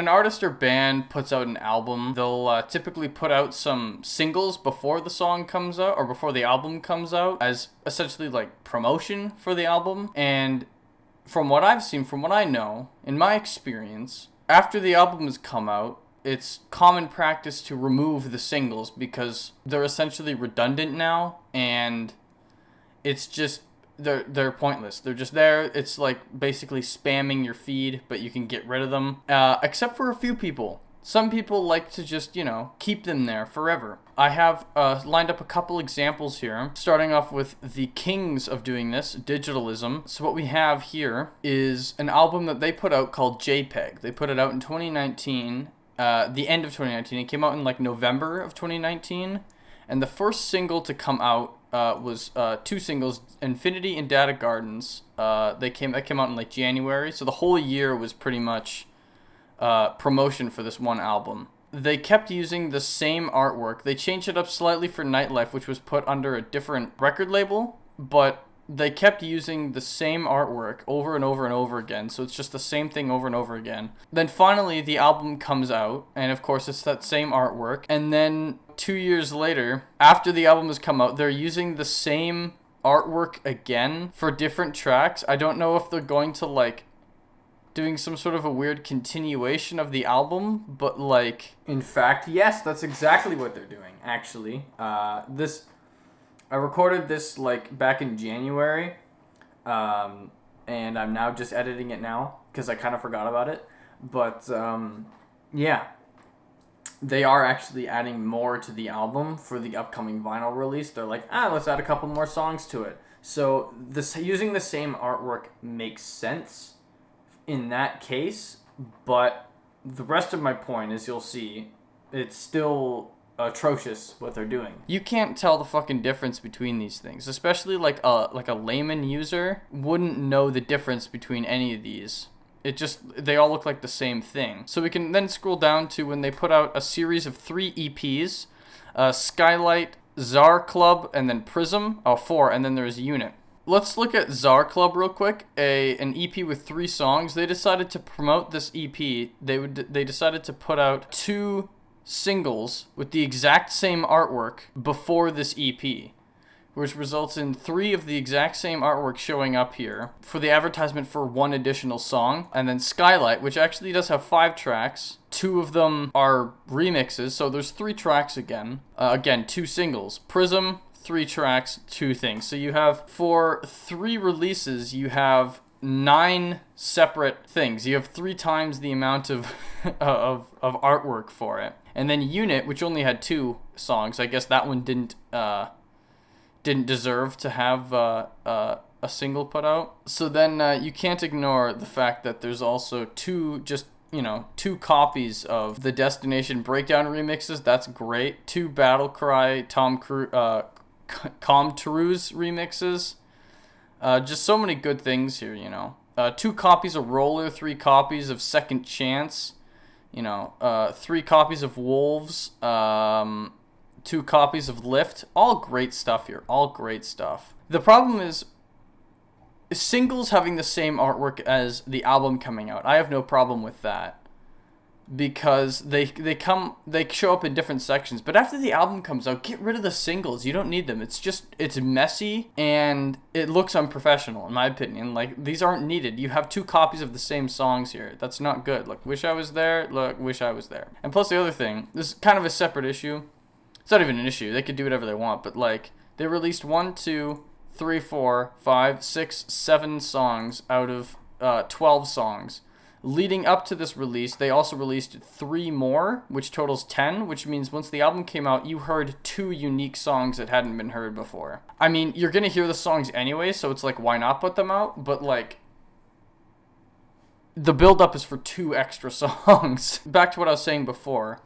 artist or band puts out an album, they'll typically put out some singles before the song comes out, or before the album comes out, as essentially like promotion for the album. And from what I've seen, from what I know, in my experience, after the album has come out, it's common practice to remove the singles because they're essentially redundant now, and it's just they're pointless. They're just there. It's like basically spamming your feed, but you can get rid of them. Except for a few people. Some people like to just, keep them there forever. I have lined up a couple examples here, starting off with the kings of doing this, Digitalism. So what we have here is an album that they put out called JPEG. They put it out in 2019, the end of 2019. It came out in like November of 2019. And the first single to come out was two singles, Infinity and Data Gardens. That came out in like January, so the whole year was pretty much promotion for this one album. They kept using the same artwork. They changed it up slightly for Nightlife, which was put under a different record label, but they kept using the same artwork over and over and over again, so it's just the same thing over and over again. Then finally the album comes out, and of course it's that same artwork, and then 2 years later, after the album has come out, they're using the same artwork again for different tracks. I don't know if they're going to like doing some sort of a weird continuation of the album, but like, in fact, yes, that's exactly what they're doing, actually. I recorded this like back in January, and I'm now just editing it now because I kind of forgot about it. But yeah, they are actually adding more to the album for the upcoming vinyl release. They're like, let's add a couple more songs to it. So this using the same artwork makes sense in that case, but the rest of my point is, you'll see, it's still atrocious what they're doing. You can't tell the fucking difference between these things, especially like a layman user wouldn't know the difference between any of these. They all look like the same thing. So we can then scroll down to when they put out a series of 3 EPs, Skylight, Czar Club, and then Prism. 4, and then there's Unit. Let's look at Czar Club real quick, an EP with 3 songs. They decided to promote this EP. They decided to put out 2 singles with the exact same artwork before this EP, which results in 3 of the exact same artwork showing up here for the advertisement for 1 additional song. And then Skylight, which actually does have 5 tracks. 2 of them are remixes, so there's 3 tracks again. 2 singles. Prism, 3 tracks, 2 things. So you have, for 3 releases, you have 9 separate things. You have 3 times the amount of artwork for it. And then Unit, which only had 2 songs. I guess that one didn't deserve to have a single put out. So then you can't ignore the fact that there's also 2 copies of the Destination Breakdown remixes. That's great. 2 Battle Cry Com Touru's remixes. Just so many good things here, 2 copies of Roller, 3 copies of Second Chance, 3 copies of Wolves, 2 copies of Lift. All great stuff here. All great stuff. The problem is singles having the same artwork as the album coming out. I have no problem with that, because they show up in different sections. But after the album comes out, get rid of the singles. You don't need them. It's messy and it looks unprofessional, in my opinion. Like, these aren't needed. You have 2 copies of the same songs here. That's not good. Look, Wish I Was There. Look, Wish I Was There. And plus, the other thing, this is kind of a separate issue. It's not even an issue. They could do whatever they want. But like, they released 1, 2, 3, 4, 5, 6, 7 songs out of 12 songs. Leading up to this release, they also released 3 more, which totals 10, which means once the album came out, you heard 2 unique songs that hadn't been heard before. I mean, you're going to hear the songs anyway, so it's like, why not put them out? But like, the build-up is for 2 extra songs. Back to what I was saying before.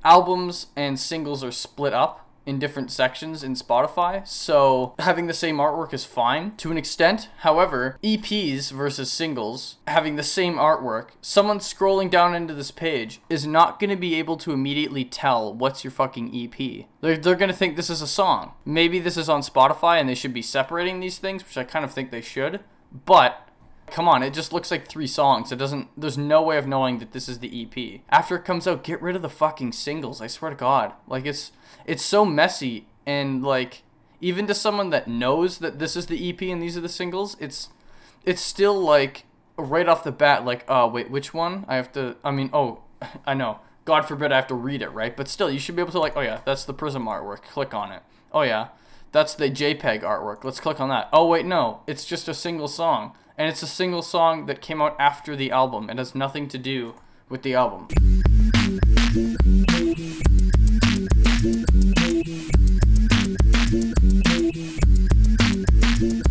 Albums and singles are split up in different sections in Spotify, so having the same artwork is fine to an extent. However, EPs versus singles having the same artwork, someone scrolling down into this page is not going to be able to immediately tell what's your fucking EP. They're going to think this is a song. Maybe this is on Spotify and they should be separating these things, which I kind of think they should, but Come on, it just looks like 3 songs. There's no way of knowing that this is the EP. After it comes out, get rid of the fucking singles, I swear to God. Like, it's so messy, and like, even to someone that knows that this is the EP and these are the singles, it's still like, right off the bat, like, oh, wait, which one? I know. God forbid I have to read it, right? But still, you should be able to, like, oh yeah, that's the Prism artwork. Click on it. Oh yeah, that's the JPEG artwork. Let's click on that. Oh wait, no, it's just a single song. And it's a single song that came out after the album. It has nothing to do with the album.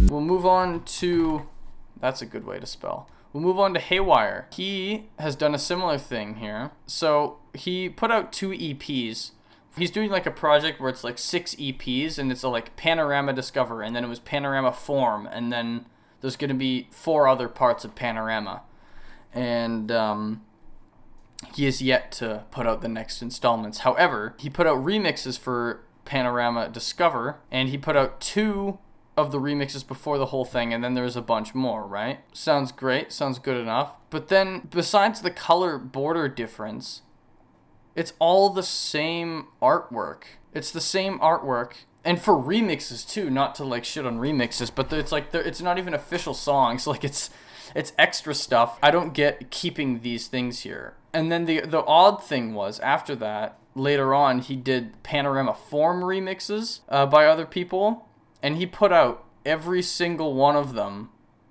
We'll move on to... That's a good way to spell. We'll move on to Haywire. He has done a similar thing here. So he put out 2 EPs. He's doing like a project where it's like 6 EPs, and it's a like Panorama Discover, and then it was Panorama Form, and then there's going to be 4 other parts of Panorama. And he is yet to put out the next installments. However, he put out remixes for Panorama Discover, and he put out 2 of the remixes before the whole thing, and then there's a bunch more, right? Sounds great, sounds good enough. But then, besides the color border difference, it's all the same artwork. It's the same artwork. And for remixes too, not to like shit on remixes, but it's like it's not even official songs. Like it's extra stuff. I don't get keeping these things here. And then the odd thing was, after that, later on, he did Panorama Form remixes by other people, and he put out every single one of them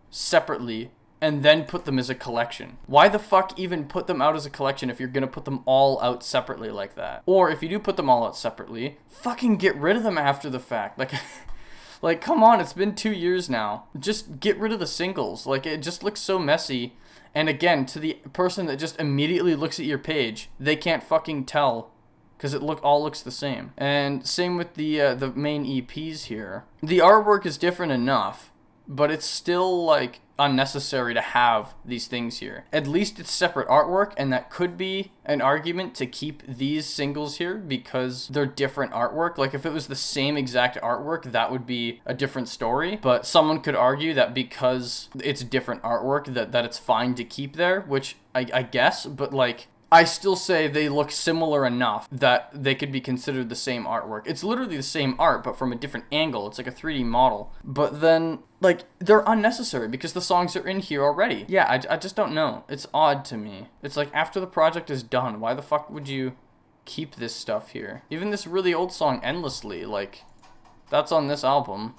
separately and then put them as a collection. Why the fuck even put them out as a collection if you're gonna put them all out separately like that? Or if you do put them all out separately, fucking get rid of them after the fact. Like come on, it's been 2 years now. Just get rid of the singles. Like, it just looks so messy. And again, to the person that just immediately looks at your page, they can't fucking tell, because it all looks the same. And same with the main EPs here. The artwork is different enough, but it's still like unnecessary to have these things here. At least it's separate artwork, and that could be an argument to keep these singles here because they're different artwork. Like, if it was the same exact artwork, that would be a different story. But someone could argue that because it's different artwork, that it's fine to keep there, which I guess, but like, I still say they look similar enough that they could be considered the same artwork. It's literally the same art, but from a different angle. It's like a 3D model. But then, like, they're unnecessary because the songs are in here already. Yeah, I just don't know. It's odd to me. It's like, after the project is done, why the fuck would you keep this stuff here? Even this really old song, Endlessly, like, that's on this album.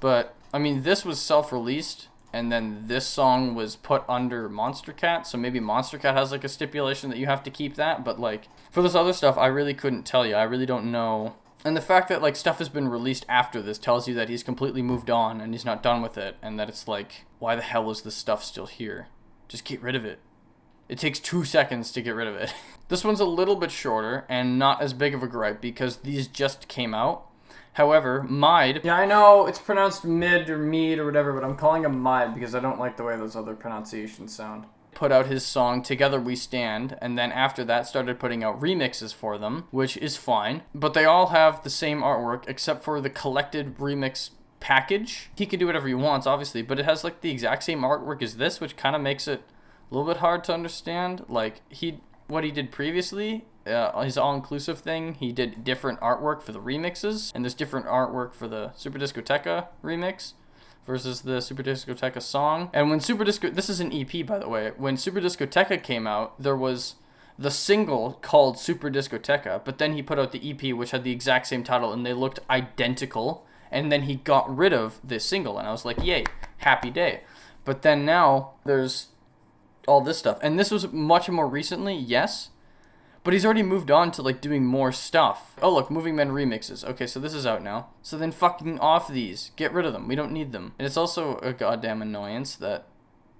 But, I mean, this was self-released. And then this song was put under Monster Cat, so maybe Monster Cat has like a stipulation that you have to keep that, but like, for this other stuff, I really couldn't tell you. I really don't know. And the fact that like stuff has been released after this tells you that he's completely moved on and he's not done with it, and that it's like, why the hell is this stuff still here? Just get rid of it. It takes 2 seconds to get rid of it. This one's a little bit shorter and not as big of a gripe because these just came out. However, Mide... Yeah, I know it's pronounced mid or mead or whatever, but I'm calling him Mide because I don't like the way those other pronunciations sound. Put out his song, Together We Stand, and then after that started putting out remixes for them, which is fine. But they all have the same artwork except for the collected remix package. He can do whatever he wants, obviously, but it has like the exact same artwork as this, which kind of makes it a little bit hard to understand. Like, what he did previously... his all-inclusive thing, he did different artwork for the remixes, and there's different artwork for the Super Discoteca remix versus the Super Discoteca song. And when this is an EP, by the way, when Super Discoteca came out, there was the single called Super Discoteca, but then he put out the EP, which had the exact same title, and they looked identical, and then he got rid of this single, and I was like, yay, happy day. But then now, there's all this stuff, and this was much more recently, yes, but he's already moved on to, like, doing more stuff. Oh, look, Moving Men remixes. Okay, so this is out now. So then fucking off these. Get rid of them. We don't need them. And it's also a goddamn annoyance that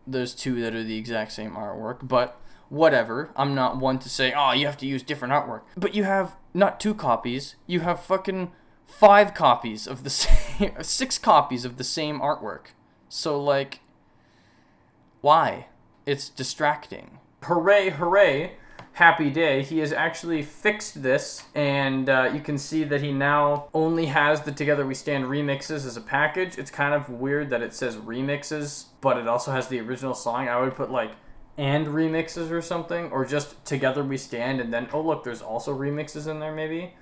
there's 2 that are the exact same artwork. But whatever. I'm not one to say, oh, you have to use different artwork. But you have not 2 copies. You have fucking 5 copies of the same... 6 copies of the same artwork. So, like, why? It's distracting. Hooray, hooray. happy day, he has actually fixed this, and you can see that he now only has the Together We Stand remixes as a package. It's kind of weird that it says remixes, but it also has the original song. I would put like and remixes or something, or just Together We Stand, and then, oh look, there's also remixes in there maybe.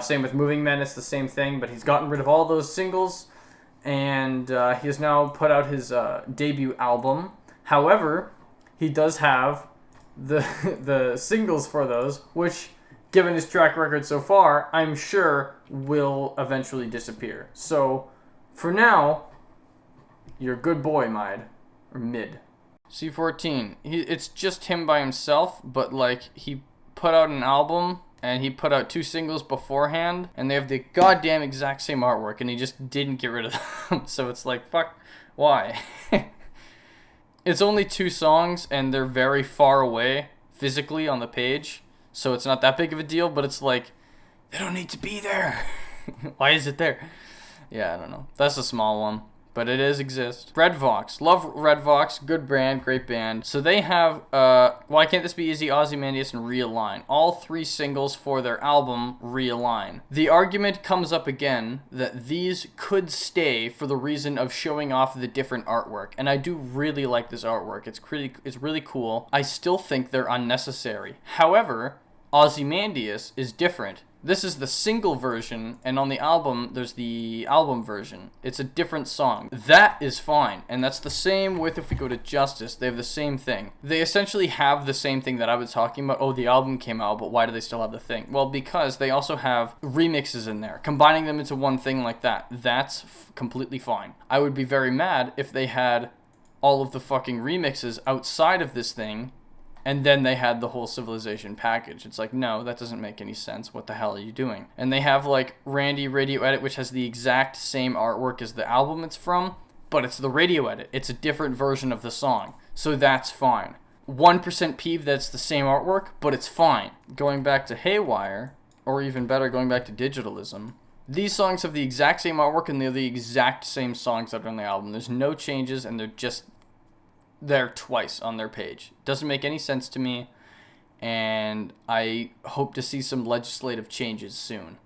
Same with Moving Men, it's the same thing, but he's gotten rid of all those singles, and he has now put out his debut album. However, he does have the singles for those, which, given his track record so far, I'm sure will eventually disappear. So, for now, you're a good boy, Mid. C14. It's just him by himself, but like he put out an album and he put out 2 singles beforehand, and they have the goddamn exact same artwork, and he just didn't get rid of them. So it's like, fuck, why? It's only 2 songs, and they're very far away physically on the page, so it's not that big of a deal, but it's like, they don't need to be there. Why is it there? Yeah, I don't know. That's a small one, but it does exist. Red Vox. Love Red Vox. Good brand. Great band. So they have, Why Can't This Be Easy, Ozymandias, and Realign. All 3 singles for their album, Realign. The argument comes up again that these could stay for the reason of showing off the different artwork. And I do really like this artwork. It's really cool. I still think they're unnecessary. However, Ozymandias is different. This is the single version, and on the album, there's the album version. It's a different song. That is fine, and that's the same with, if we go to Justice, they have the same thing. They essentially have the same thing that I was talking about. Oh, the album came out, but why do they still have the thing? Well, because they also have remixes in there. Combining them into one thing like that, that's completely fine. I would be very mad if they had all of the fucking remixes outside of this thing, and then they had the whole Civilization package. It's like, no, that doesn't make any sense. What the hell are you doing? And they have, like, Randy Radio Edit, which has the exact same artwork as the album it's from, but it's the radio edit. It's a different version of the song. So that's fine. 1% peeve that's the same artwork, but it's fine. Going back to Haywire, or even better, going back to Digitalism, these songs have the exact same artwork, and they're the exact same songs that are on the album. There's no changes, and they're just there twice on their page. Doesn't make any sense to me, and I hope to see some legislative changes soon.